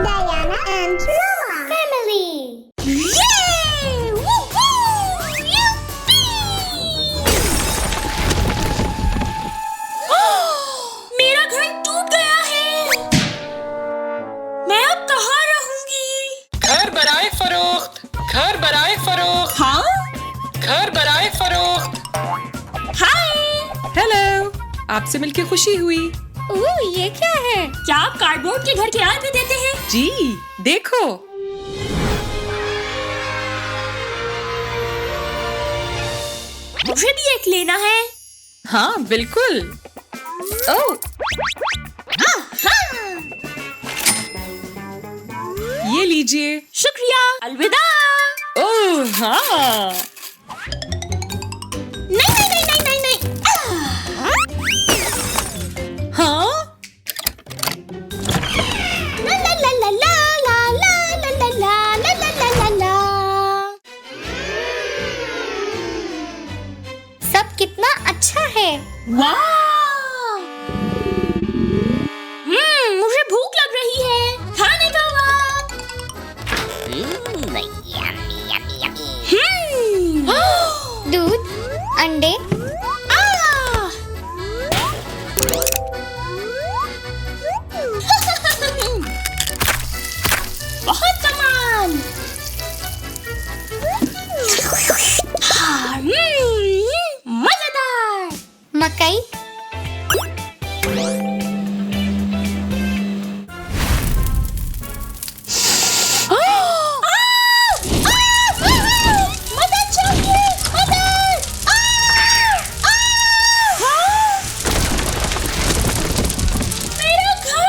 Diana and Noah family. Yay! Woohoo! Yippee! मेरा घर टूट गया है। मैं अब कहाँ रहूंगी? घर बराए फरोख्त, घर बराए फरोख्त, हाँ? घर बराए फरोख्त। हाय! हेलो, आपसे मिलके खुशी हुई। ये क्या है? क्या आप कार्डबोर्ड के घर किराए पे देते हैं? जी, देखो। मुझे भी एक लेना है। हाँ, बिल्कुल। ओह, ये लीजिए। शुक्रिया। अलविदा। ओह, हाँ। नहीं नहीं नहीं नहीं नहीं नहीं। हाँ? ला ला ला ला ला ला ला ला ला ला ला ला ला ला। सब कितना अच्छा है। वाह! मुझे भूख लग रही है। खाने का वक्त। दूध, अंडे, बहुत कमाल। मजेदार। मकई, मदद चाहिए, मदद। मेरा घर।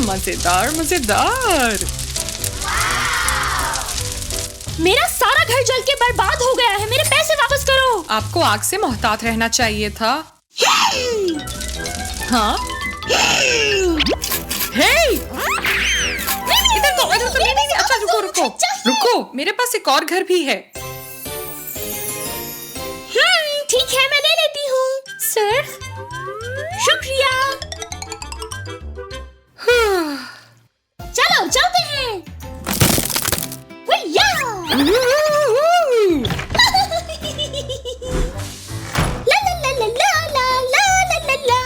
मजेदार, मजेदार। मेरा सारा घर जल के बर्बाद हो गया है। मेरे पैसे वापस करो। आपको आग से मोहतात रहना चाहिए था। हाँ? हे! इधर तो, इधर तो। नहीं, अच्छा, रुको, रुको, रुको। मेरे पास एक और घर भी है। ठीक है, मैं ले लेती हूँ। सर, शुक्रिया। चलो चलते हैं। हुय्या! ला ला ला ला ला ला ला ला ला ला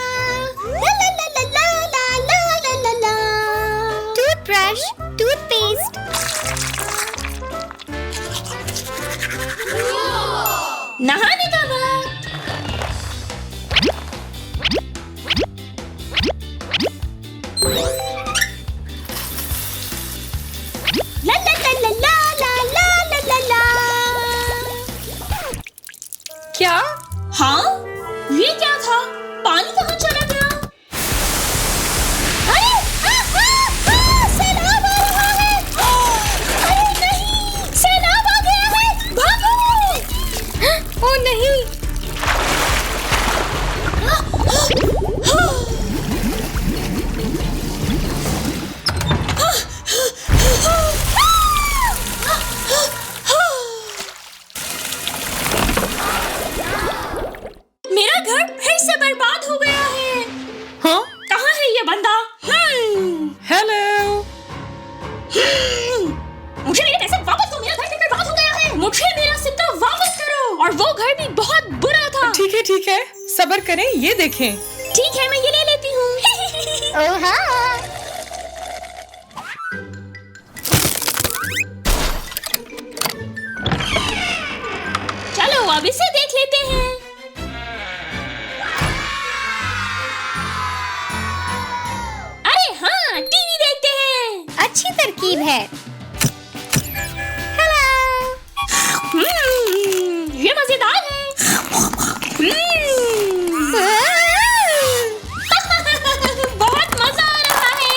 ला ला ला ला ला ला ला ला। टूथब्रश, टूथपेस्ट, नहाने का वक्त। ला ला ला ला ला ला ला ला ला। क्या? हाँ? ये क्या था? पानी कहाँ चला गया? अरे! सैलाब आ रहा है! अरे नहीं! सैलाब आ गया है! भागो! ओ नहीं, मेरा घर फिर से बर्बाद हो गया है। हाँ? कहाँ है ये बंदा? हेलो। मुझे मेरे पैसे वापस दो। मेरा घर फिर बर्बाद हो गया है। मुझे मेरा सिक्का वापस करो। और वो घर भी बहुत बुरा था। ठीक है, ठीक है। सब्र करें, ये देखें। ठीक है, मैं ये ले लेती हूँ। ओ हाँ, चलो अब इसे देख लेते हैं। अरे हाँ, टीवी देखते हैं। अच्छी तरकीब है। हेलो, ये मजेदार है। बहुत मजा आ रहा है।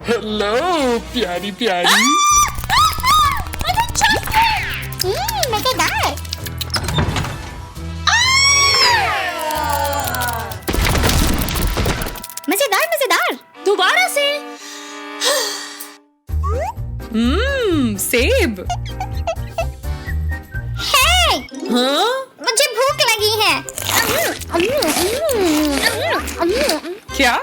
हेलो, प्यारी प्यारी। मजेदार। मजेदार, मजेदार। दोबारा से। सेब। है हाँ? मुझे भूख लगी है। क्या?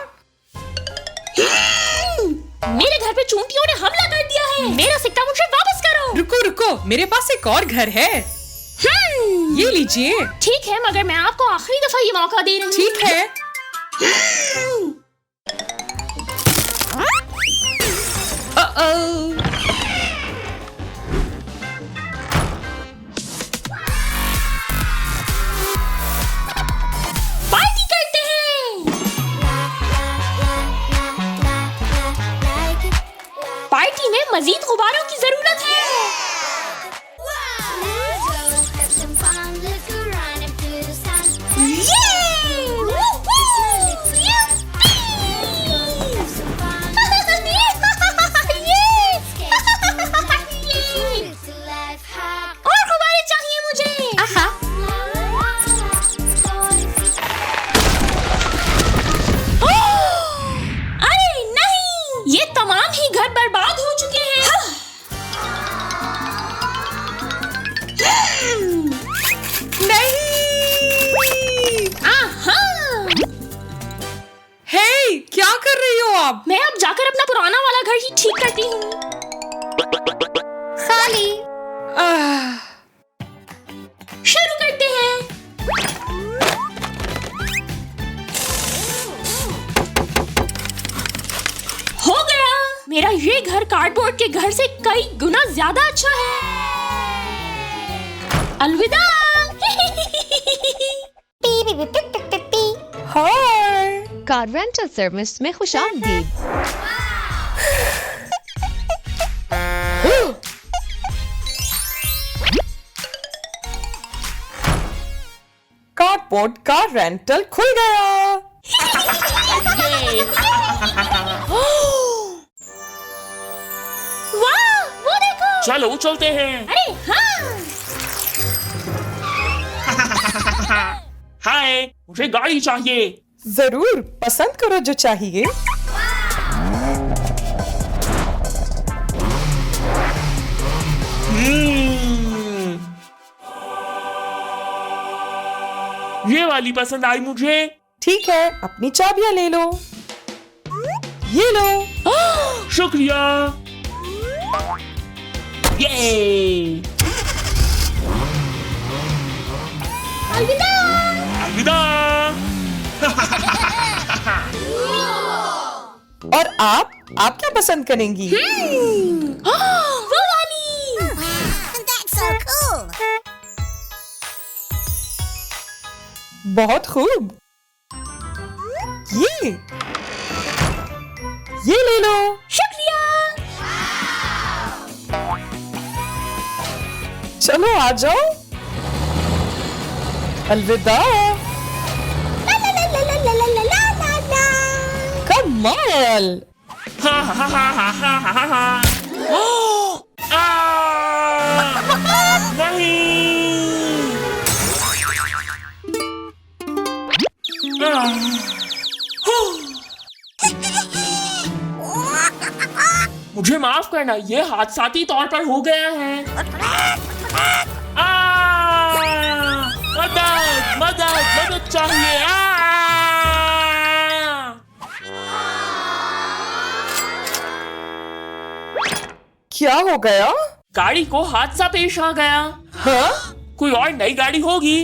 मेरे घर पे चूंटियों ने हमला कर दिया है। मेरा सिक्का मुझे वापस करो। रुको रुको, मेरे पास एक और घर है। ये लीजिए। ठीक है, मगर मैं आपको आखिरी दफा ये मौका दे रही हूँ। ठीक है। पार्टी करते हैं। पार्टी में मजीद गुब्बारों की जरूरत है। और गुब्बारे चाहिए मुझे। आहा, अरे नहीं, ये तमाम ही घर बर्बाद हो चुके हैं। नहीं। आहा, हे, क्या कर रही हो आप? मैं अब जाकर अपना पुराना वाला घर ही ठीक करती हूँ। खाली। आह, शुरू करते हैं। हो गया। मेरा ये घर कार्डबोर्ड के घर से कई गुना ज्यादा अच्छा है। अलविदा। पी पी पी पिक पिक पिक पी। हाय। कार रेंटल सर्विस में खुशामदीद। कार्डबोर्ड का रेंटल खुल गया। वाह, वो देखो। चलो चलते हैं। अरे हाँ। हाय, मुझे गाड़ी चाहिए। जरूर, पसंद करो जो चाहिए। ये वाली पसंद आई मुझे। ठीक है, अपनी चाबियां ले लो। ये लो। शुक्रिया। ये अलविदा। अलविदा। और आप क्या पसंद करेंगी? वो वाली। That's so cool. बहुत खूब। ये ले लो। शुक्रिया। चलो आ जाओ। अलविदा। कमाल। हा हा हा हा हा हा हा। नहीं। मुझे माफ करना, ये हादसाती तौर पर हो गया है। मदद मदद मदद चाहिए। क्या हो गया? गाड़ी को हादसा पेश आ गया। हाँ? कोई और नई गाड़ी होगी।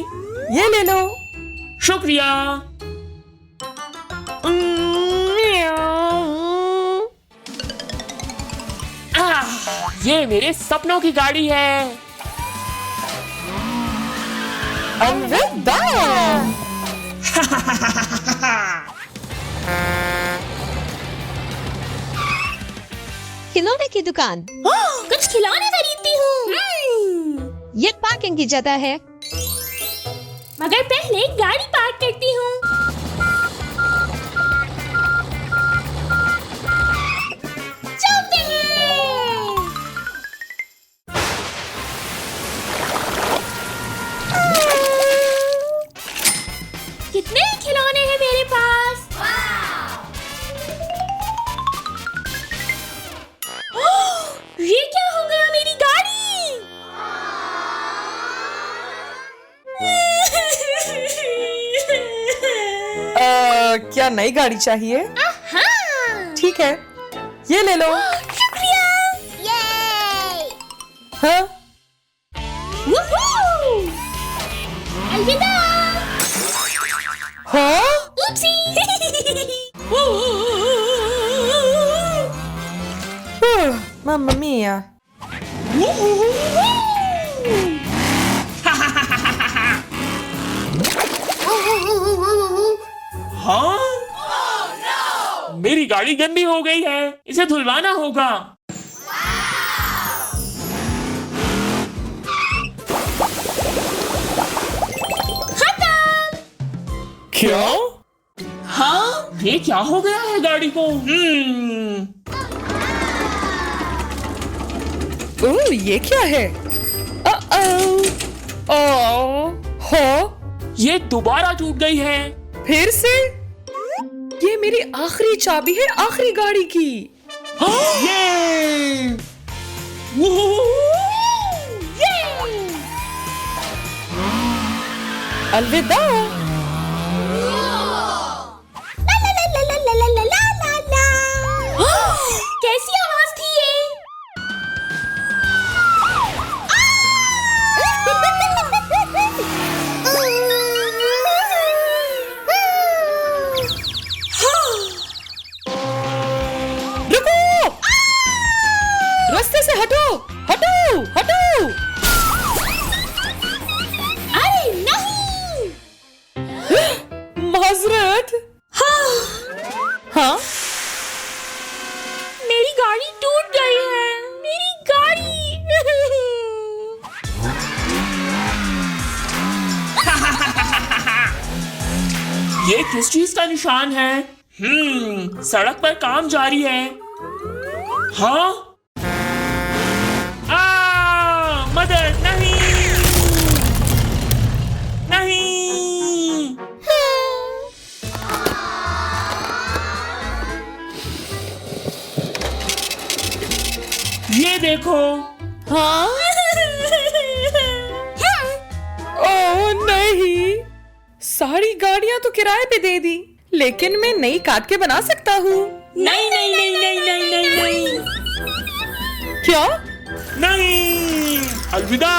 ये ले लो। शुक्रिया। ये मेरे सपनों की गाड़ी है। अलविदा। खिलौने की दुकान। कुछ खिलौने खरीदती हूँ। ये पार्किंग की जगह है। मगर पहले गाड़ी पार्क करती हूँ। चलते हैं। कितने खिलौने हैं मेरे पास। ये क्या हो गया मेरी गाड़ी? क्या नई गाड़ी चाहिए? ठीक है, ये ले लो। शुक्रिया। ये हाँ? अलविदा। हाँ? Oopsie! Mamma mia! हाँ? मेरी गाड़ी गंदी हो गई है, इसे धुलवाना होगा। क्या? हाँ? ये क्या हो गया है गाड़ी को? ओह, ये क्या है? हाँ? ये दोबारा टूट गई है। फिर से? ये मेरी आखिरी चाबी है आखिरी गाड़ी की। ये! अलविदा। कैसी आवाज थी ये? रुको! रास्ते से हटो! हटो! हटो! अरे नहीं! माजरत। हाँ? मेरी गाड़ी टूट गई है। मेरी गाड़ी। ये किस चीज का निशान है? सड़क पर काम जारी है। हाँ? मदद! नहीं! नहीं! ये देखो। हाँ? ओह नहीं! सारी गाड़ियां तो किराए पे दे दी, लेकिन मैं नई काट के बना सकता हूँ। नहीं नहीं नहीं नहीं नहीं नहीं नहीं! क्या? नहीं! अलविदा!